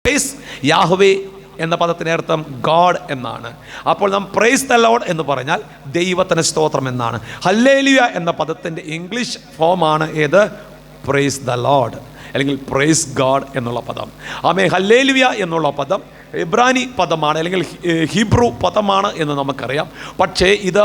Price Yahweh എന്ന പദത്തിൻ്റെ അർത്ഥം ഗോഡ് എന്നാണ്. അപ്പോൾ നാം പ്രൈസ് ദ ലോർഡ് എന്ന് പറഞ്ഞാൽ ദൈവത്തിന് സ്തോത്രം എന്നാണ്. ഹല്ലേലൂയ എന്ന പദത്തിൻ്റെ ഇംഗ്ലീഷ് ഫോമാണ് ഏത്? പ്രൈസ് ദ ലോർഡ് അല്ലെങ്കിൽ പ്രൈസ് ഗോഡ് എന്നുള്ള പദം. ആമേൻ. ഹല്ലേലൂയ എന്നുള്ള പദം ഇബ്രാനി പദമാണ് അല്ലെങ്കിൽ ഹീബ്രു പദമാണ് എന്ന് നമുക്കറിയാം. പക്ഷേ ഇത്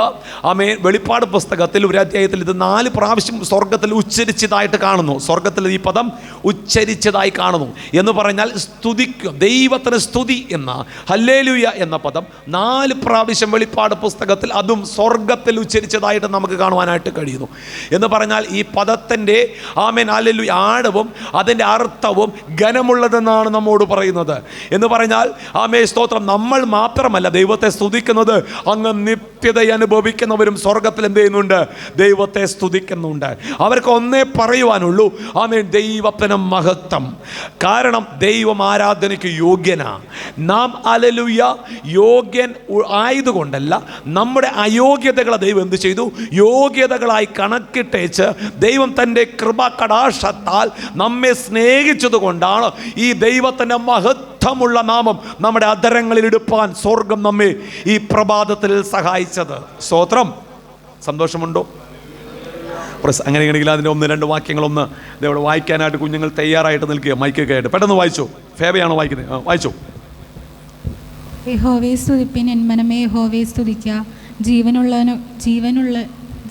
ആമേൻ വെളിപ്പാട് പുസ്തകത്തിൽ ഒരു അധ്യായത്തിൽ ഇത് 4 പ്രാവശ്യം സ്വർഗത്തിൽ ഉച്ചരിച്ചതായിട്ട് കാണുന്നു. സ്വർഗത്തിൽ ഈ പദം ഉച്ചരിച്ചതായി കാണുന്നു എന്ന് പറഞ്ഞാൽ സ്തുതിക്കും, ദൈവത്തിന് സ്തുതി എന്ന ഹല്ലേലൂയ എന്ന പദം 4 പ്രാവശ്യം വെളിപ്പാട് പുസ്തകത്തിൽ അതും സ്വർഗത്തിൽ ഉച്ചരിച്ചതായിട്ട് നമുക്ക് കാണുവാനായിട്ട് കഴിയുന്നു. എന്ന് പറഞ്ഞാൽ ഈ പദത്തിൻ്റെ ആമേൻ ഹല്ലേലൂയ ആഴവും അതിൻ്റെ അർത്ഥവും ഘനമുള്ളതെന്നാണ് നമ്മോട് പറയുന്നത്. എന്ന് പറഞ്ഞാൽ ആമേ സ്തോത്രം, നമ്മൾ മാത്രമല്ല ദൈവത്തെ സ്തുതിക്കുന്നത്, അങ്ങ് നിത്യത അനുഭവിക്കുന്നവരും സ്വർഗത്തിൽ എന്ത് ചെയ്യുന്നുണ്ട്? ദൈവത്തെ സ്തുതിക്കുന്നുണ്ട്. അവർക്ക് ഒന്നേ പറയുവാനുള്ളൂ, ആമേ ദൈവത്തിന് മഹത്വം. കാരണം ദൈവം ആരാധനയ്ക്ക് യോഗ്യനാ. നാം ഹല്ലേലൂയ യോഗ്യൻ ആയതുകൊണ്ടല്ല, നമ്മുടെ അയോഗ്യതകളെ ദൈവം എന്ത് ചെയ്തു? യോഗ്യതകളായി കണക്കിട്ടേച്ച് ദൈവം തൻ്റെ കൃപാ കടാക്ഷത്താൽ നമ്മെ സ്നേഹിച്ചത് കൊണ്ടാണ് ഈ ദൈവത്തിൻ്റെ മഹത്വമുള്ള നാമം നമ്മുടെ അധരങ്ങളിൽ എടുപ്പാൻ സ്വർഗം നമ്മെ ഈ പ്രഭാതത്തിൽ സഹായിച്ചത്. സ്തോത്രം. സന്തോഷമുണ്ടോ? അങ്ങനെയാണെങ്കിൽ അതിൻ്റെ 1-2 വാക്യങ്ങളൊന്ന് ഇതവിടെ വായിക്കാനായിട്ട് കുഞ്ഞുങ്ങൾ തയ്യാറായിട്ട് നിൽക്കുക. മൈക്കൊക്കെ ആയിട്ട് പെട്ടെന്ന് വായിച്ചോ. ഫേബയാണ് വായിക്കുന്നത്, വായിച്ചോ. യഹോവയെ സ്തുതിപ്പിൻ, എൻ മനമേ യഹോവയെ സ്തുതിക്കുക.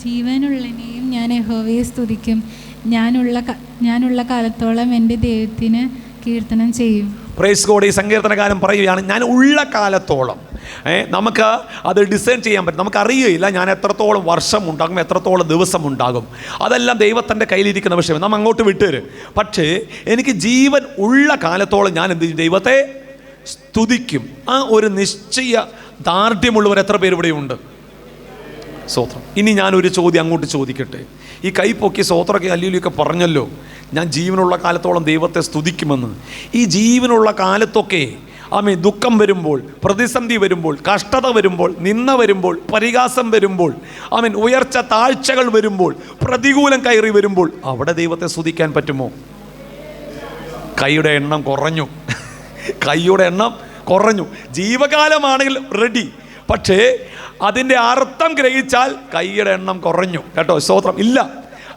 ജീവനുള്ളനെയും ഞാൻ യഹോവയെ സ്തുതിക്കും. ഞാനുള്ള കാലത്തോളം എൻ്റെ ദൈവത്തിന് കീർത്തനം ചെയ്യും. Praise God. ഈ സങ്കീർത്തനകാരൻ പറയുകയാണ്, ഞാൻ ഉള്ള കാലത്തോളം. നമുക്ക് അത് ഡിസൈൻ ചെയ്യാൻ പറ്റും. നമുക്കറിയില്ല ഞാൻ എത്രത്തോളം വർഷം ഉണ്ടാകും, എത്രത്തോളം ദിവസം ഉണ്ടാകും. അതെല്ലാം ദൈവത്തിൻ്റെ കയ്യിലിരിക്കുന്ന വിഷയം. നാം അങ്ങോട്ട് വിട്ടുതരും. പക്ഷേ എനിക്ക് ജീവൻ ഉള്ള കാലത്തോളം ഞാൻ എന്ത് ചെയ്യും? ദൈവത്തെ സ്തുതിക്കും. ആ ഒരു നിശ്ചയ ദാർഢ്യമുള്ളവർ എത്ര പേര് ഇവിടെയുണ്ട്? സ്തോത്രം. ഇനി ഞാനൊരു ചോദ്യം അങ്ങോട്ട് ചോദിക്കട്ടെ. ഈ കൈ പൊക്കി സ്തോത്രമൊക്കെ ഹല്ലേലൂയൊക്കെ പറഞ്ഞല്ലോ, ഞാൻ ജീവനുള്ള കാലത്തോളം ദൈവത്തെ സ്തുതിക്കുമെന്ന്. ഈ ജീവനുള്ള കാലത്തൊക്കെ ആമേൻ ദുഃഖം വരുമ്പോൾ, പ്രതിസന്ധി വരുമ്പോൾ, കഷ്ടത വരുമ്പോൾ, നിന്ന വരുമ്പോൾ, പരിഹാസം വരുമ്പോൾ, ആമേൻ ഉയർച്ച താഴ്ചകൾ വരുമ്പോൾ, പ്രതികൂലം കയറി വരുമ്പോൾ അവിടെ ദൈവത്തെ സ്തുതിക്കാൻ പറ്റുമോ? കൈയുടെ എണ്ണം കുറഞ്ഞു. കൈയുടെ എണ്ണം കുറഞ്ഞു. ജീവകാലമാണെങ്കിൽ റെഡി. പക്ഷേ അതിൻ്റെ അർത്ഥം ഗ്രഹിച്ചാൽ കൈയുടെ എണ്ണം കുറഞ്ഞു കേട്ടോ. സ്തോത്രം. ഇല്ല.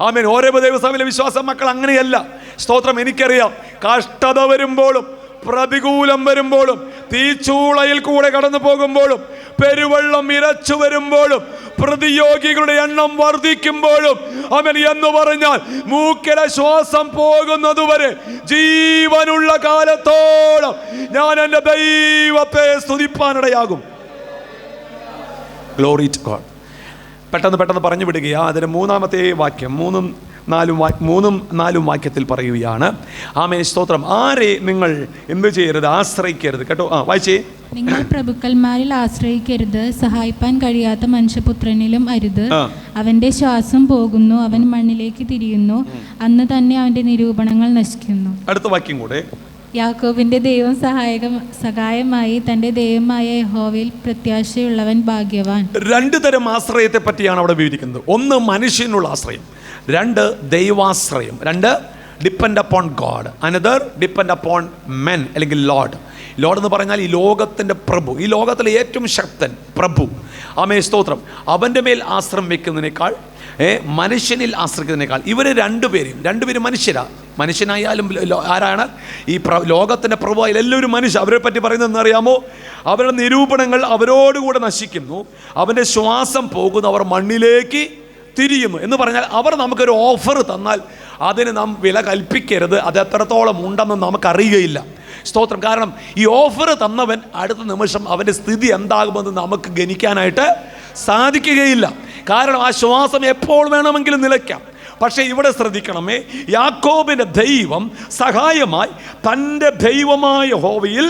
ആമേൻ. ഓരോ ദൈവസഭയിലെ വിശ്വാസ മക്കൾ അങ്ങനെയല്ല. സ്തോത്രം. എനിക്കറിയാം, കഷ്ടത വരുമ്പോഴും പ്രതികൂലം വരുമ്പോഴും തീച്ചൂളയിൽ കൂടെ കടന്നു പോകുമ്പോഴും പെരുവെള്ളം ഇരച്ചു വരുമ്പോഴും പ്രതിയോഗികളുടെ എണ്ണം വർദ്ധിക്കുമ്പോഴും അവൻ എന്ന് പറഞ്ഞാൽ മൂക്കിലെ ശ്വാസം പോകുന്നതുവരെ ജീവനുള്ള കാലത്തോളം ഞാൻ എൻ്റെ ദൈവത്തെ സ്തുതിപ്പാനിടയാകും. Glory to God. പെട്ടെന്ന് പറഞ്ഞു വിടുകയാ. അതിന് 3-ാമത്തെ വാക്യം 3-4 വാക്യത്തിൽ പറയുകയാണ്, ആമേൻ സ്തോത്രം, ആരെ നിങ്ങൾ എന്ത് ചെയ്യരുത്? ആശ്രയിക്കരുത് കേട്ടോ. വായിച്ചേ. നിങ്ങൾ പ്രഭുക്കന്മാരിൽ ആശ്രയിക്കരുത്, സഹായിപ്പാൻ കഴിയാത്ത മനുഷ്യപുത്രനിലും അരുത്. അവന്റെ ശ്വാസം പോകുന്നു, അവൻ മണ്ണിലേക്ക് തിരിയുന്നു, അന്ന് തന്നെ അവന്റെ നിരൂപണങ്ങൾ നശിക്കുന്നു. അടുത്ത വാക്യം കൂടെ. യാക്കോബിന്റെ ദൈവം സഹായമായി തന്റെ ദൈവമായ യഹോവയിൽ പ്രത്യാശയുള്ളവൻ ഭാഗ്യവാൻ. 2 തരം ആശ്രയത്തെ പറ്റിയാണ് അവിടെ വിവരിക്കുന്നത്. 1 മനുഷ്യനുള്ള ആശ്രയം, 2 ദൈവാശ്രയം. 2 depend upon God, another depend upon men അല്ലെങ്കിൽ ലോർഡ്. ലോർഡ് എന്ന് പറഞ്ഞാൽ ഈ ലോകത്തിൻ്റെ പ്രഭു, ഈ ലോകത്തിലെ ഏറ്റവും ശക്തൻ പ്രഭു. ആമേൻ സ്തോത്രം. അവൻ്റെ മേൽ ആശ്രയം വെക്കുന്നതിനേക്കാൾ മനുഷ്യനിൽ ആശ്രയിക്കുന്നതിനേക്കാൾ ഇവർ 2 പേരും മനുഷ്യനായാലും ആരാണ്? ഈ ലോകത്തിൻ്റെ പ്രഭുവായാൽ എല്ലാവരും മനുഷ്യ. അവരെ പറ്റി പറയുന്നതെന്ന് അറിയാമോ? അവരുടെ നിരൂപണങ്ങൾ അവരോടുകൂടെ നശിക്കുന്നു, അവൻ്റെ ശ്വാസം പോകുന്നു, അവർ മണ്ണിലേക്ക് തിരിയുന്നു. എന്ന് പറഞ്ഞാൽ അവർ നമുക്കൊരു ഓഫർ തന്നാൽ അതിന് നാം വില കൽപ്പിക്കരുത്. അത് എത്രത്തോളം ഉണ്ടെന്ന് നമുക്കറിയുകയില്ല. സ്തോത്രം. കാരണം ഈ ഓഫർ തന്നവൻ അടുത്ത നിമിഷം അവൻ്റെ സ്ഥിതി എന്താകുമെന്ന് നമുക്ക് ഗണിക്കാനായിട്ട് സാധിക്കുകയില്ല. കാരണം ആ ശ്വാസം എപ്പോൾ വേണമെങ്കിലും നിലയ്ക്കാം. പക്ഷേ ഇവിടെ ശ്രദ്ധിക്കണമേ, യാക്കോബിൻ്റെ ദൈവം സഹായമായി തൻ്റെ ദൈവമായ യഹോവയിൽ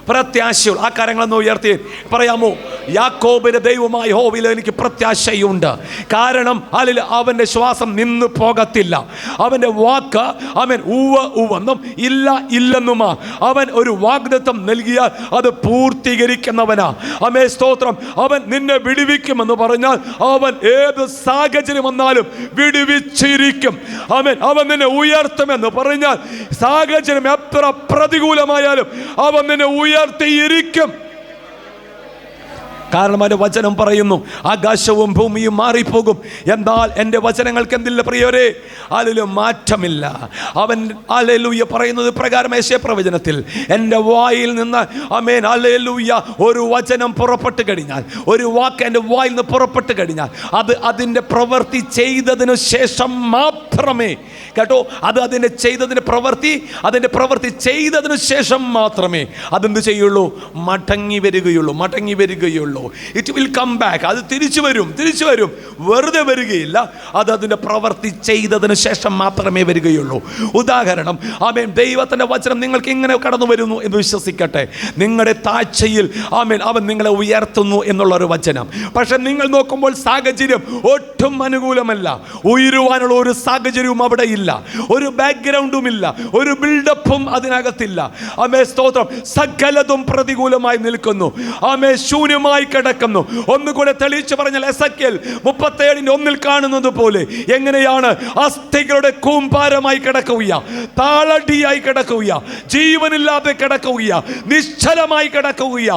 പ്രത്യാശയുള്ള ആ കരങ്ങളെന്ന് ഉയർത്തി പറയാമോ? യാക്കോബിന്റെ ദൈവമായ യഹോവയിൽ എനിക്ക് പ്രത്യാശയുണ്ട്. കാരണം അതിൽ അവൻ്റെ ശ്വാസം നിന്നു പോകത്തില്ല. അവൻ്റെ വാക്ക് അവൻ ഉവ്വ് ഉവെന്നും ഇല്ല ഇല്ലെന്നുമാ. അവൻ ഒരു വാഗ്ദത്തം നൽകിയാൽ അത് പൂർത്തീകരിക്കുന്നവനാ. ആമേൻ, സ്തോത്രം. അവൻ നിന്നെ വിടുവിക്കുമെന്ന് പറഞ്ഞാൽ അവൻ ഏത് സാഹചര്യം വന്നാലും വിടുവിച്ചിരിക്കും. ആമേൻ. അവൻ നിന്നെ ഉയർത്തുമെന്ന് പറഞ്ഞാൽ സാഹചര്യം എത്ര പ്രതികൂലമായാലും അവൻ നിന്നെ ഉയർത്തിയിരിക്കും. കാരണം അവൻ്റെ വചനം പറയുന്നു, ആകാശവും ഭൂമിയും മാറിപ്പോകും, എന്നാൽ എൻ്റെ വചനങ്ങൾക്ക് എന്തില്ല പ്രിയരേ, അതിലും മാറ്റമില്ല. അവൻ ഹല്ലേലൂയ പറയുന്നത് പ്രകാരം യെശയ്യാപ്രവചനത്തിൽ എൻ്റെ വായിൽ നിന്ന് ആമേൻ ഹല്ലേലൂയ ഒരു വചനം പുറപ്പെട്ട് കഴിഞ്ഞാൽ, ഒരു വാക്ക് എൻ്റെ വായിൽ നിന്ന് പുറപ്പെട്ട് കഴിഞ്ഞാൽ അത് അതിൻ്റെ പ്രവൃത്തി ചെയ്തതിനു ശേഷം മാത്രമേ, കേട്ടോ, അത് അതിൻ്റെ പ്രവൃത്തി ചെയ്തതിനു ശേഷം മാത്രമേ അതെന്ത് ചെയ്യുള്ളൂ? മടങ്ങി വരികയുള്ളൂ. It will come back. അത് തിരിച്ചു വരും, വെറുതെ വരികയില്ല. അത് അതിൻ്റെ പ്രവൃത്തി ചെയ്തതിന് ശേഷം മാത്രമേ വരികയുള്ളൂ. ഉദാഹരണം, ആമേൻ, ദൈവത്തിൻ്റെ വചനം നിങ്ങൾക്ക് ഇങ്ങനെ കടന്നു വരുന്നു എന്ന് വിശ്വസിക്കട്ടെ. നിങ്ങളുടെ താഴ്ചയിൽ ആമേൻ അവൻ നിങ്ങളെ ഉയർത്തുന്നു എന്നുള്ളൊരു വചനം. പക്ഷെ നിങ്ങൾ നോക്കുമ്പോൾ സാഹചര്യം ഒട്ടും അനുകൂലമല്ല. ഉയരുവാനുള്ള ഒരു സാഹചര്യവും അവിടെ ഇല്ല, ഒരു ബാക്ക്ഗ്രൗണ്ടും ഇല്ല, ഒരു ബിൽഡപ്പും അതിനകത്തില്ല. ആമേൻ, സ്തോത്രം. സകലതും പ്രതികൂലമായി നിൽക്കുന്നു. ആമേൻ, ശൂന്യമായി കിടക്കുന്നു. ഒന്നുകൂടെ തെളിയിച്ചു പറഞ്ഞാൽ എസെക്കിയേൽ 37:1 കാണുന്നത് പോലെ എങ്ങനെയാണ് അസ്ഥികളുടെ കൂമ്പാരമായി കിടക്കുക, താളടിയായി കിടക്കുക, ജീവനില്ലാതെ കിടക്കുക, നിശ്ചലമായി കിടക്കുക.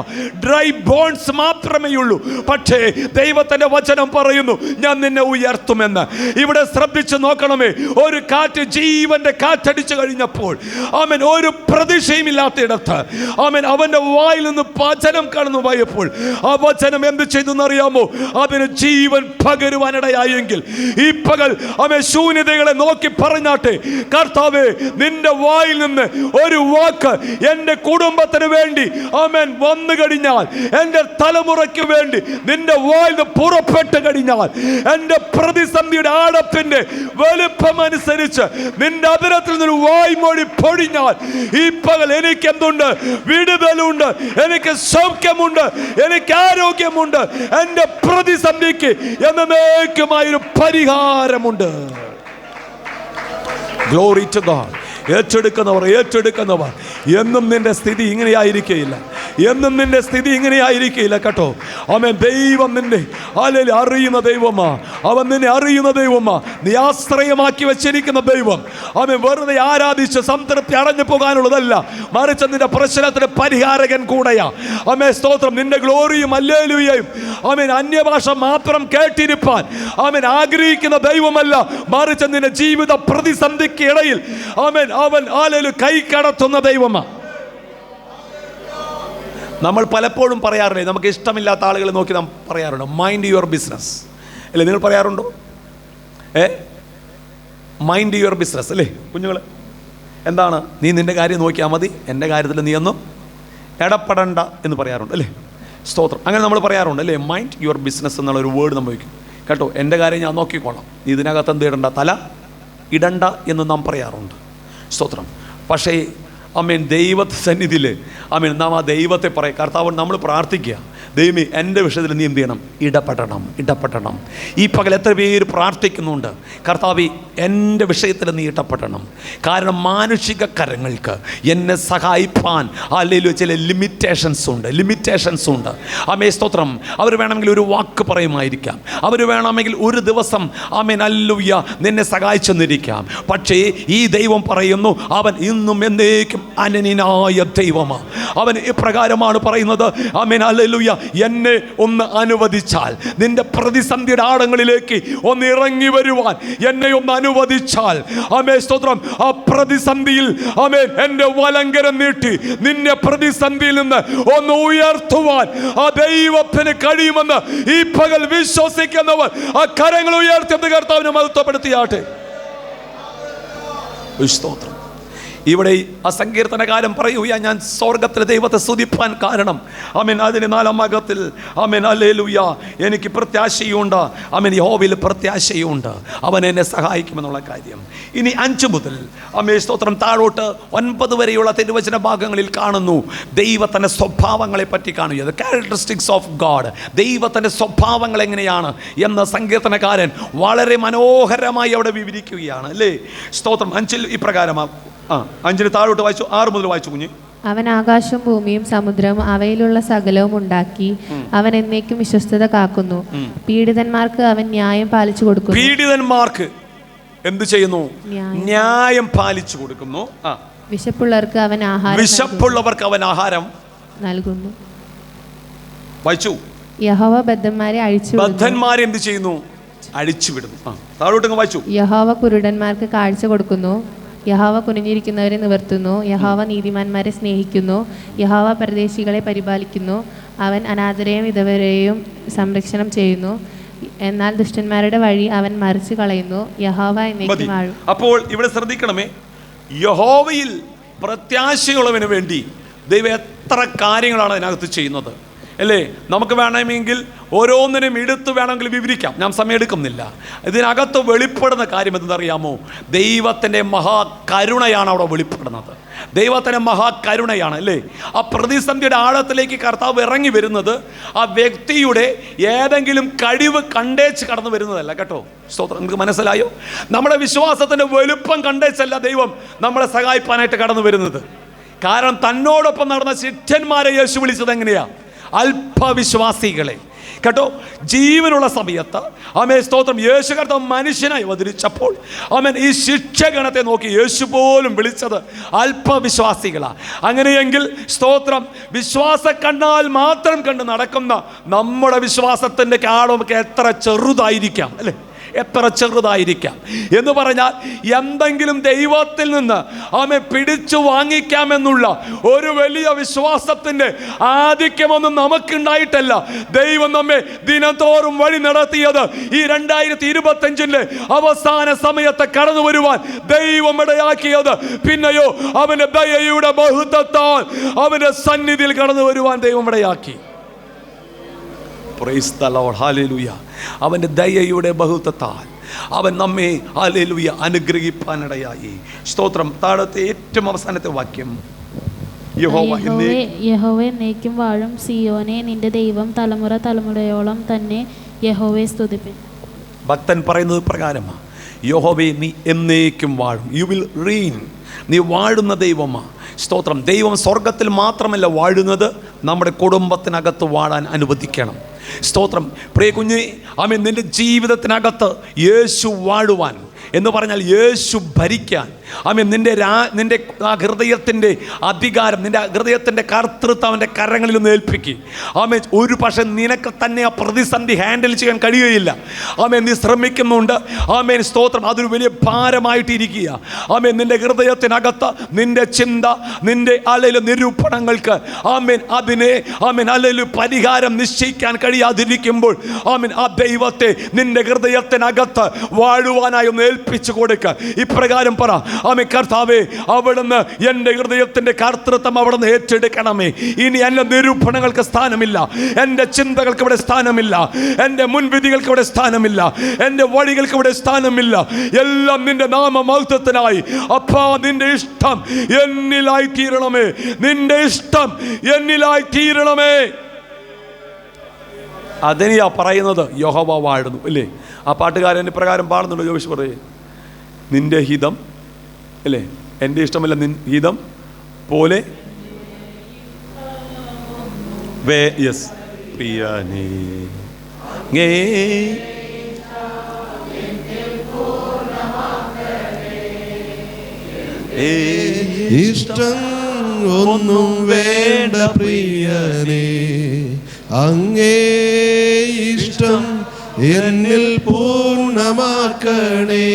ഡ്രൈ ബോൺസ് മാത്രമേ ഉള്ളൂ. പക്ഷേ ദൈവത്തിന്റെ വചനം പറയുന്നു, ഞാൻ നിന്നെ ഉയർത്തുമെന്ന്. ഇവിടെ ശ്രദ്ധിച്ചു നോക്കണമേ. ഒരു കാറ്റ്, ജീവന്റെ കാറ്റടിച്ചു കഴിഞ്ഞപ്പോൾ അവൻ ഒരു പ്രതീക്ഷയും ഇല്ലാത്തയിടത്ത് അവൻ അവന്റെ വായിൽ നിന്ന് വചനം കടന്നു പോയപ്പോൾ ആ വചനം എന്ത് ചെയ്തു എന്നറിയാമോ? അതിന് ജീവൻ പകരുവാനിടയായെങ്കിൽ ഈ പകൽ അവൻ ശൂന്യതകളെ നോക്കി പറഞ്ഞാട്ടെ, കർത്താവേ, നിന്റെ വായിൽ നിന്ന് ഒരു വാക്ക് എൻ്റെ കുടുംബത്തിന് വേണ്ടി അവൻ വന്നു കഴിഞ്ഞാൽ, എൻ്റെ തലമുറയ്ക്ക് വേണ്ടി നിന്റെ വായിൽ നിന്ന് പുറപ്പെട്ട് കഴിഞ്ഞാൽ, എൻ്റെ പ്രതിസന്ധിയുടെ ആഴത്തിന്റെ വലുപ്പം അനുസരിച്ച് നിന്റെ അതിരത്തിൽ നിന്നൊരു വായ്മൊഴി പൊഴിഞ്ഞാൽ ഈ പകൽ എനിക്ക് എന്തുണ്ട്? വിടുതലുണ്ട്, എനിക്ക് സൗഖ്യമുണ്ട്, എനിക്ക് ആരോഗ്യമുണ്ട്, എൻ്റെ പ്രതിസന്ധിക്ക് എന്നേക്കുമായൊരു പരിഹാരമുണ്ട്. Glory to God. ഏറ്റെടുക്കുന്നവർ എന്നും നിന്റെ സ്ഥിതി ഇങ്ങനെയായിരിക്കില്ല, കേട്ടോ. ആമേൻ. ദൈവം നിന്നെ അറിയുന്ന ദൈവമാ. അവൻ നിന്നെ അറിയുന്ന ദൈവമാ. നീ ആശ്രയമാക്കി വെച്ചിരിക്കുന്ന ദൈവം. അവൻ വെറുതെ ആരാധിച്ച് സംതൃപ്തി അടഞ്ഞു പോകാനുള്ളതല്ല, മറിച്ച് നിന്റെ പ്രശ്നത്തിന് പരിഹാരകൻ കൂടെയാ. ആമേൻ, സ്തോത്രം. നിന്റെ ഗ്ലോറിയും ഹല്ലേലൂയയും ആമേൻ അന്യഭാഷ മാത്രം കേട്ടിരിപ്പാൻ അവൻ ആഗ്രഹിക്കുന്ന ദൈവമല്ല, മറിച്ച് നിന്റെ ജീവിത പ്രതിസന്ധിക്ക് ഇടയിൽ ആമേൻ അവൻ കൈ കടത്തുന്ന ദൈവമാ. നമ്മൾ പലപ്പോഴും പറയാറില്ലേ, നമുക്ക് ഇഷ്ടമില്ലാത്ത ആളുകളെ നോക്കി നാം പറയാറുണ്ട്, മൈൻഡ് യുവർ ബിസിനസ് അല്ലേ? നിങ്ങൾ പറയാറുണ്ടോ? മൈൻഡ് യുവർ ബിസിനസ് അല്ലേ കുഞ്ഞുങ്ങൾ? എന്താണ്? നീ നിന്റെ കാര്യം നോക്കിയാൽ മതി, എൻ്റെ കാര്യത്തിൽ നീ ഒന്നും ഇടപെടണ്ട എന്ന് പറയാറുണ്ട് അല്ലേ? സ്തോത്രം. അങ്ങനെ നമ്മൾ പറയാറുണ്ട് അല്ലേ? മൈൻഡ് യുവർ ബിസിനസ് എന്നുള്ളൊരു വേർഡ് നമ്മൾ വയ്ക്കും, കേട്ടോ. എൻ്റെ കാര്യം ഞാൻ നോക്കിക്കോളാം, നീ ഇതിനകത്ത് എന്ത് ഇടണ്ട, തല ഇടണ്ട എന്ന് നാം പറയാറുണ്ട്. സ്തോത്രം. പക്ഷേ ആമേൻ, ദൈവസന്നിധിയിൽ ആമേൻ നാം ആ ദൈവത്തെ പറയും. കർത്താവ് നമ്മൾ പ്രാർത്ഥിക്കുക, ദൈവമേ എൻ്റെ വിഷയത്തിൽ നീ എന്ത് ചെയ്യണം? ഇടപെടണം. ഈ പകൽ എത്ര പേര് പ്രാർത്ഥിക്കുന്നുണ്ട്, കർത്താവേ എൻ്റെ വിഷയത്തിൽ നീ ഇടപെടണം. കാരണം മാനുഷിക കരങ്ങൾക്ക് എന്നെ സഹായിപ്പാൻ അല്ലെങ്കിൽ ചില ലിമിറ്റേഷൻസ് ഉണ്ട്. ആമേ, സ്തോത്രം. അവർ വേണമെങ്കിൽ ഒരു വാക്ക് പറയുമായിരിക്കാം, അവർ വേണമെങ്കിൽ ഒരു ദിവസം ആമേൻ ഹല്ലേലൂയ നിന്നെ സഹായിച്ചെന്നിരിക്കാം. പക്ഷേ ഈ ദൈവം പറയുന്നു, അവൻ ഇന്നും എന്നേക്കും അനന്യനായ ദൈവമാണ്. അവൻ ഇപ്രകാരമാണ് പറയുന്നത്, ആമേൻ ഹല്ലേലൂയ, എന്നെ ഒന്ന് അനുവദിച്ചാൽ, നിന്റെ പ്രതിസന്ധിയുടെ ആഴങ്ങളിലേക്ക് ഒന്ന് ഇറങ്ങി വരുവാൻ എന്നെ ഒന്ന് അനുവദിച്ചാൽ, ആമേൻ, സ്തോത്രം, ആ പ്രതിസന്ധിയിൽ ആമേൻ എൻ്റെ വലങ്കരം നീട്ടി നിന്നെ പ്രതിസന്ധിയിൽ നിന്ന് ഒന്ന് ഉയർത്തുവാൻ ആ ദൈവത്തിന് കഴിയുമെന്ന് ഈ പകൽ വിശ്വസിക്കുന്നവർ ആ കരങ്ങൾ ഉയർത്തി കർത്താവിനെ മഹത്വപ്പെടുത്തിയാട്ടെ. സ്തോത്രം. ഇവിടെ ആ സങ്കീർത്തനകാരൻ പറയുക, ഞാൻ സ്വർഗത്തിലെ ദൈവത്തെ സ്തുതിപ്പാൻ കാരണം ആമേൻ അതിന് 4-ാം ഭാഗത്തിൽ ആമേൻ ഹല്ലേലൂയ എനിക്ക് പ്രത്യാശയുണ്ട്, ആമേൻ യഹോവയിൽ പ്രത്യാശയുണ്ട്, അവൻ എന്നെ സഹായിക്കുമെന്നുള്ള കാര്യം. ഇനി 5 മുതൽ ആമേൻ സ്തോത്രം താഴോട്ട് 9 വരെയുള്ള തിരുവചന ഭാഗങ്ങളിൽ കാണുന്നു ദൈവത്തിൻ്റെ സ്വഭാവങ്ങളെ പറ്റി കാണുക, ക്യാരക്ടറിസ്റ്റിക്സ് ഓഫ് ഗോഡ്, ദൈവത്തിൻ്റെ സ്വഭാവങ്ങൾ എങ്ങനെയാണ് എന്ന് സങ്കീർത്തനക്കാരൻ വളരെ മനോഹരമായി അവിടെ വിവരിക്കുകയാണ് അല്ലേ. സ്തോത്രം 5-ൽ ഇപ്രകാരമാണ്. 5-ന് താഴോട്ട് വായിച്ചു, 6 മുതൽ വായിച്ചു കുഞ്ഞ്. അവൻ ആകാശവും ഭൂമിയും സമുദ്രവും അവയിലുള്ള സകലവും ഉണ്ടാക്കി. അവൻ എന്നേക്കും വിശ്വസ്തത കാക്കുന്നു. പീഡിതന്മാർക്ക് അവൻ ന്യായം പാലിച്ചു കൊടുക്കുന്നു. പീഡിതന്മാർക്ക് എന്ത് ചെയ്യുന്നു? ന്യായം പാലിച്ചു കൊടുക്കുന്നു. വിശപ്പുള്ളവർക്ക് അവൻ ആഹാരം നൽകുന്നു. വായിച്ചു. യഹോവ ബദ്ധന്മാരെ ബദ്ധന്മാരെ എന്ത് ചെയ്യുന്നു? അഴിച്ചുവിടുന്നു. താഴോട്ട് വായിച്ചു. യഹോവ കുരുടന്മാർക്ക് കാഴ്ച കൊടുക്കുന്നു. യഹോവ കുനിഞ്ഞിരിക്കുന്നവരെ നിവർത്തുന്നു. യഹോവ നീതിമാന്മാരെ സ്നേഹിക്കുന്നു. യഹോവ പരദേശികളെ പരിപാലിക്കുന്നു. അവൻ അനാഥരെയും വിധവരെയും സംരക്ഷണം ചെയ്യുന്നു. എന്നാൽ ദുഷ്ടന്മാരുടെ വഴി അവൻ മറിച്ചു കളയുന്നു. യഹോവ എന്നേക്കും വാഴും. അപ്പോൾ ഇവിടെ ശ്രദ്ധിക്കണമേ, യഹോവയിൽ പ്രത്യാശയുള്ളവന് വേണ്ടി ദൈവം എത്ര കാര്യങ്ങളാണ് അതിനകത്ത് ചെയ്യുന്നത് അല്ലേ. നമുക്ക് വേണമെങ്കിൽ ഓരോന്നിനും എടുത്ത് വേണമെങ്കിൽ വിവരിക്കാം, ഞാൻ സമയം എടുക്കുന്നില്ല. ഇതിനകത്ത് വെളിപ്പെടുന്ന കാര്യം എന്തെന്നറിയാമോ? ദൈവത്തിൻ്റെ മഹാകരുണയാണ് അവിടെ വെളിപ്പെടുന്നത്. ദൈവത്തിൻ്റെ മഹാകരുണയാണ് അല്ലേ. ആ പ്രതിസന്ധിയുടെ ആഴത്തിലേക്ക് കർത്താവ് ഇറങ്ങി വരുന്നത് ആ വ്യക്തിയുടെ ഏതെങ്കിലും കഴിവ് കണ്ടേച്ച് കടന്നു വരുന്നതല്ല കേട്ടോ. സ്തോത്രം. നിങ്ങൾക്ക് മനസ്സിലായോ? നമ്മുടെ വിശ്വാസത്തിൻ്റെ വലുപ്പം കണ്ടേച്ചല്ല ദൈവം നമ്മളെ സഹായിപ്പാനായിട്ട് കടന്നു വരുന്നത്. കാരണം തന്നോടൊപ്പം നടന്ന ശിഷ്യന്മാരെ യേശു വിളിച്ചത് എങ്ങനെയാ? അല്പവിശ്വാസികളെ കേട്ടോ. ജീവനുള്ള സമയത്ത് ആമേൻ സ്തോത്രം യേശു കർത്താവ് മനുഷ്യനായി അവതരിച്ചപ്പോൾ ആമേൻ ഈ ശിക്ഷഗണത്തെ നോക്കി യേശു പോലും വിളിച്ചത് അല്പവിശ്വാസികളാ. അങ്ങനെയെങ്കിൽ സ്തോത്രം വിശ്വാസ കണ്ണാൽ മാത്രം കണ്ട് നടക്കുന്ന നമ്മുടെ വിശ്വാസത്തിൻ്റെ കാളമൊക്കെ എത്ര ചെറുതായിരിക്കാം അല്ലേ, എത്ര ചെറുതായിരിക്കാം എന്ന് പറഞ്ഞാൽ എന്തെങ്കിലും ദൈവത്തിൽ നിന്ന് ആമേ പിടിച്ചു വാങ്ങിക്കാമെന്നുള്ള ഒരു വലിയ വിശ്വാസത്തിൻ്റെ ആധിക്യമൊന്നും നമുക്കുണ്ടായിട്ടല്ല. ദൈവം നമ്മെ ദിനത്തോറും വഴി നടത്തിയത് ഈ 2025 അവസാന സമയത്ത് കടന്നു വരുവാൻ ദൈവം ഇടയാക്കിയത്. പിന്നെയോ അവൻ്റെ ദയയുടെ ബഹുത്വത്താൽ അവൻ്റെ സന്നിധിയിൽ കടന്നു വരുവാൻ ദൈവം ഇടയാക്കി. Praise the Lord. ഹല്ലേലൂയ. അവൻ്റെ ദയയുടെ ബഹുത്വത്താൽ അവൻ നമ്മെ ഹല്ലേലൂയ അനുഗ്രഹിപ്പാനിടയായി. സ്തോത്രം. താഴത്തെ ഏറ്റവും അവസാനത്തെ വാക്യം, യഹോവ എന്നേക്കും വാഴും. സിയോനെ നിന്റെ ദൈവം തലമുറ തലമുറയോളം തന്നെ യഹോവയെ സ്തുതിപ്പിൻ. ഭക്തൻ പറയുന്നത് പ്രകാരമാണ്, യഹോവേ നീ എന്നേക്കും വാഴും. You will reign. നീ വാഴുന്ന ദൈവമാ. സ്തോത്രം. ദൈവം സ്വർഗത്തിൽ മാത്രമല്ല വാഴുന്നത്, നമ്മുടെ കുടുംബത്തിനകത്ത് വാഴാൻ അനുവദിക്കണം. സ്തോത്രം. പ്രിയ കുഞ്ഞ്, ആമേൻ, നിൻ്റെ ജീവിതത്തിനകത്ത് യേശു വാഴുവാൻ എന്ന് പറഞ്ഞാൽ യേശു ഭരിക്കാൻ, ആമേൻ, നിൻ്റെ ആ ഹൃദയത്തിൻ്റെ അധികാരം, നിൻ്റെ ഹൃദയത്തിൻ്റെ കർത്തൃത്വം അവൻ്റെ കരങ്ങളിൽ നിന്ന് ഏൽപ്പിക്കുക. ആമേൻ. ഒരു പക്ഷേ നിനക്ക് തന്നെ ആ പ്രതിസന്ധി ഹാൻഡിൽ ചെയ്യാൻ കഴിയുകയില്ല. ആമേൻ. നീ ശ്രമിക്കുന്നുണ്ട്. ആമേൻ. സ്തോത്രം. അതൊരു വലിയ ഭാരമായിട്ടിരിക്കുക. ആമേൻ. നിൻ്റെ ഹൃദയത്തിനകത്ത് നിൻ്റെ ചിന്ത, നിൻ്റെ അലയിലെ നിരൂപണങ്ങൾക്ക് ആമേൻ അതിനെ ആമേൻ അലയിൽ പരിഹാരം നിശ്ചയിക്കാൻ കഴിയാതിരിക്കുമ്പോൾ ആമേൻ ആ ദൈവത്തെ നിൻ്റെ ഹൃദയത്തിനകത്ത് വാഴുവാനായി ഒന്ന് ഏൽപ്പിച്ചു കൊടുക്കുക. ഇപ്രകാരം പറ, ആമേൻ, കർത്താവേ, അവിടുന്ന് എൻ്റെ ഹൃദയത്തിൻ്റെ കർത്തൃത്വം അവിടുന്ന് ഏറ്റെടുക്കണമേ. ഇനി എൻ്റെ നിരൂപണങ്ങൾക്ക് സ്ഥാനമില്ല, എൻ്റെ ചിന്തകൾക്ക് ഇവിടെ സ്ഥാനമില്ല, എൻ്റെ മുൻവിധികൾക്ക് ഇവിടെ സ്ഥാനമില്ല, എൻ്റെ വഴികൾക്ക് ഇവിടെ സ്ഥാനമില്ല. എല്ലാം നിൻ്റെ നാമമഹത്വത്തിനായി. അപ്പാ, നിൻ്റെ ഇഷ്ടം എന്നിലായി തീരണമേ, നിൻ്റെ ഇഷ്ടം എന്നിലായി തീരണമേ. അതിനെയാ പറയുന്നത് യഹോവ വാഴുന്നു അല്ലേ. ആ പാട്ടുകാരൻ പ്രകാരം പാടുന്നുണ്ട്. ജോഷ് പറയേ, നിൻ്റെ ഹിതം അല്ലേ, എൻ്റെ ഇഷ്ടമല്ല, ഹിതം പോലെ യെസ് പ്രിയനേ ഇഷ്ടം ഒന്നും വേണ്ട പ്രിയനേ, അങ്ങേ ഇഷ്ടം എന്നിൽ പൂർണ്ണമാക്കണേ.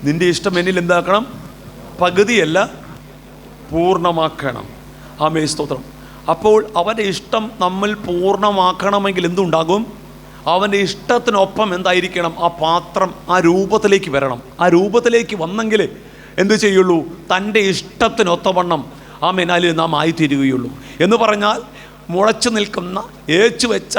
നിന്റെ ഇഷ്ടം എന്നിൽ എന്താക്കണം? പകുതിയല്ല, പൂർണ്ണമാക്കണം. ആമേൻ, സ്തോത്രം. അപ്പോൾ അവൻ്റെ ഇഷ്ടം നമ്മൾ പൂർണ്ണമാക്കണമെങ്കിൽ എന്തുണ്ടാകും? അവൻ്റെ ഇഷ്ടത്തിനൊപ്പം എന്തായിരിക്കണം? ആ പാത്രം ആ രൂപത്തിലേക്ക് വരണം. ആ രൂപത്തിലേക്ക് വന്നെങ്കിൽ എന്ത് ചെയ്യുള്ളൂ? തൻ്റെ ഇഷ്ടത്തിനൊത്തവണ്ണം ആമേൻ അതിൽ നാം ആയിത്തീരുകയുള്ളൂ. എന്ന് പറഞ്ഞാൽ മുളച്ചു നിൽക്കുന്ന, ഏച്ചു വെച്ച,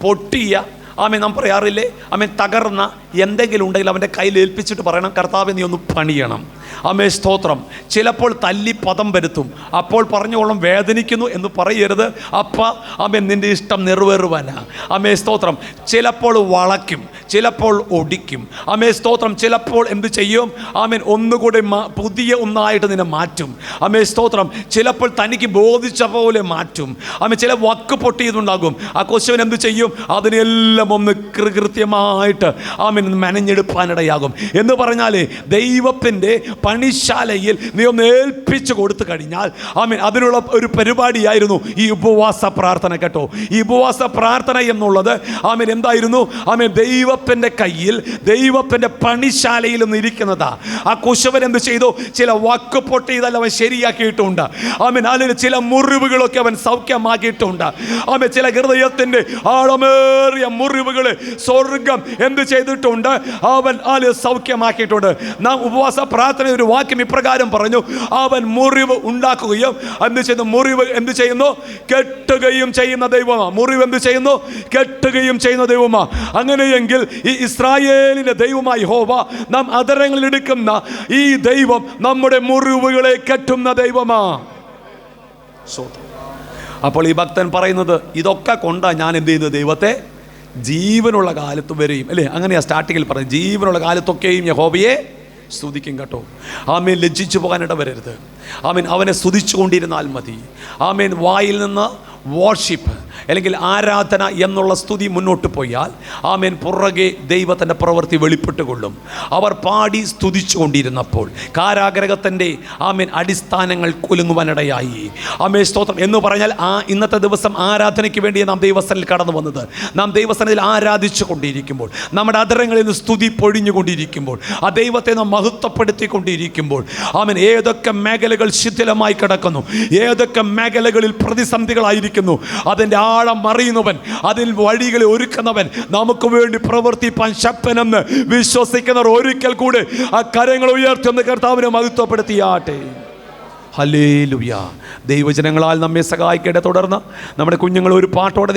പൊട്ടിയ, ആമേൻ നാം പറയാറില്ലേ, ആമേൻ തകർന്ന എന്തെങ്കിലും ഉണ്ടെങ്കിൽ അവൻ്റെ കയ്യിൽ ഏൽപ്പിച്ചിട്ട് പറയണം, കർത്താവേ നീ ഒന്ന് പണിയണം. ആമേ സ്തോത്രം. ചിലപ്പോൾ തല്ലി പദം വരുത്തും. അപ്പോൾ പറഞ്ഞോളം വേദനിക്കുന്നു എന്ന് പറയരുത്. അപ്പ ആമേൻ നിൻ്റെ ഇഷ്ടം നിറവേറുവാനാ. ആമേ സ്തോത്രം. ചിലപ്പോൾ വളയ്ക്കും, ചിലപ്പോൾ ഒടിക്കും. ആമേ സ്തോത്രം. ചിലപ്പോൾ എന്ത് ചെയ്യും? ആമേൻ ഒന്നുകൂടി പുതിയ ഒന്നായിട്ട് നിന്നെ മാറ്റും. ആമേ സ്തോത്രം. ചിലപ്പോൾ തനിക്ക് ബോധിച്ച പോലെ മാറ്റും. ആമേ ചില വാക്ക് പൊട്ടിയതുണ്ടാകും. ആ കൊശവൻ എന്ത് ചെയ്യും? അതിനെല്ലാം ഒന്ന് കൃത്യമായിട്ട് ആമേൻ മെനഞ്ഞെടുപ്പാനിടയാകും. എന്ന് പറഞ്ഞാൽ ദൈവത്തിൻ്റെ പണിശാലയിൽ നീ ഒന്ന് ഏൽപ്പിച്ചു കൊടുത്തു കഴിഞ്ഞാൽ ആമേൻ അതിനുള്ള ഒരു പരിപാടിയായിരുന്നു ഈ ഉപവാസ പ്രാർത്ഥന കേട്ടോ. ഈ ഉപവാസ പ്രാർത്ഥന എന്നുള്ളത് ആമേൻ എന്തായിരുന്നു? ആമേൻ ദൈവത്തിൻ്റെ കയ്യിൽ, ദൈവത്തിൻ്റെ പണിശാലയിൽ നിന്ന് ഇരിക്കുന്നതാ. ആ കുശവൻ എന്ത് ചെയ്തു? ചില വാക്ക് പൊട്ടിയതെല്ലാം അവൻ ശരിയാക്കിയിട്ടുണ്ട്. ആമേൻ അതിൽ ചില മുറിവുകളൊക്കെ അവൻ സൗഖ്യമാക്കിയിട്ടുണ്ട്. ആമേൻ ചില ഹൃദയത്തിൻ്റെ ആഴമേറിയ മുറിവുകൾ സ്വർഗം എന്ത് ചെയ്തിട്ടുണ്ട്? അവൻ അതിൽ സൗഖ്യമാക്കിയിട്ടുണ്ട്. നാം ഉപവാസ പ്രാർത്ഥന ഒരു വാക്യം ഇപ്രകാരം പറഞ്ഞു, അവൻ മുറിവ് ഉണ്ടാക്കുകയും മുറിവ് എന്ത് ചെയ്യുന്നു? കെട്ടുകയും ചെയ്യുന്ന ദൈവമാ. മുറിവ് എന്ത് ചെയ്യുന്നു? കെട്ടുകയും ചെയ്യുന്ന ദൈവമാ. അങ്ങനെയെങ്കിൽ ഈ ഇസ്രായേലിന്റെ ദൈവമായ യഹോവ നാം അധരങ്ങളിൽ എടുക്കുന്ന ഈ ദൈവം നമ്മുടെ മുറിവുകളെ കെട്ടുന്ന ദൈവമാ. അപ്പോൾ ഈ ഭക്തൻ പറയുന്നത്, ഇതൊക്കെ കൊണ്ടാ ഞാൻ എന്ത് ചെയ്യുന്നത്? ദൈവത്തെ ജീവനുള്ള കാലത്ത് വരെയും, അല്ലേ? അങ്ങനെയാ സ്റ്റാർട്ടിങ്ങിൽ പറഞ്ഞത്, ജീവനുള്ള കാലത്തൊക്കെയും യഹോവയെ സ്തുതിക്കും കേട്ടോ. ആമേൻ ലജ്ജിച്ചു പോകാനിട വരരുത്. ആമേൻ അവനെ സ്തുതിച്ചു കൊണ്ടിരുന്നാൽ മതി. ആമേൻ വായിൽ നിന്ന് വർഷിപ്പ് അല്ലെങ്കിൽ ആരാധന എന്നുള്ള സ്തുതി മുന്നോട്ട് പോയാൽ ആമേൻ പുറകെ ദൈവത്തിൻ്റെ പ്രവൃത്തി വെളിപ്പെട്ടുകൊള്ളും. അവർ പാടി സ്തുതിച്ചു കൊണ്ടിരുന്നപ്പോൾ കാരാഗ്രഹത്തിൻ്റെ ആമേൻ അടിസ്ഥാനങ്ങൾ കുലുങ്ങുവാനിടയായി. ആമേൻ സ്തോത്രം. എന്ന് പറഞ്ഞാൽ ഇന്നത്തെ ദിവസം ആരാധനയ്ക്ക് വേണ്ടി നാം ദൈവസനിൽ കടന്നു വന്നത്. നാം ദൈവസനിൽ ആരാധിച്ചു കൊണ്ടിരിക്കുമ്പോൾ, നമ്മുടെ അധരങ്ങളിൽ നിന്ന് സ്തുതി പൊഴിഞ്ഞുകൊണ്ടിരിക്കുമ്പോൾ, ആ ദൈവത്തെ നാം മഹത്വപ്പെടുത്തിക്കൊണ്ടിരിക്കുമ്പോൾ, ആമേൻ ഏതൊക്കെ മേഖലകൾ ശിഥിലമായി കിടക്കുന്നു, ഏതൊക്കെ മേഖലകളിൽ പ്രതിസന്ധികളായിരിക്കുന്നു, അതിൻ്റെ ആഴം അറിയുന്നവൻ, അതിൽ വഴികളെ ഒരുക്കുന്നവൻ, നമുക്ക് വേണ്ടി പ്രവർത്തിപ്പാൻ ശക്തനെന്ന് വിശ്വസിക്കുന്നവർ ഒരിക്കൽ കൂടെ ആ കരങ്ങൾ ഉയർത്തുന്ന കർത്താവിനെ മഹത്വപ്പെടുത്തിയാട്ടെ. ഹല്ലേലൂയ. ദൈവജനങ്ങളാൽ നമ്മെ സഹായിക്കട്ടെ. തുടർന്ന് നമ്മുടെ കുഞ്ഞുങ്ങൾ ഒരു പാട്ടോടെ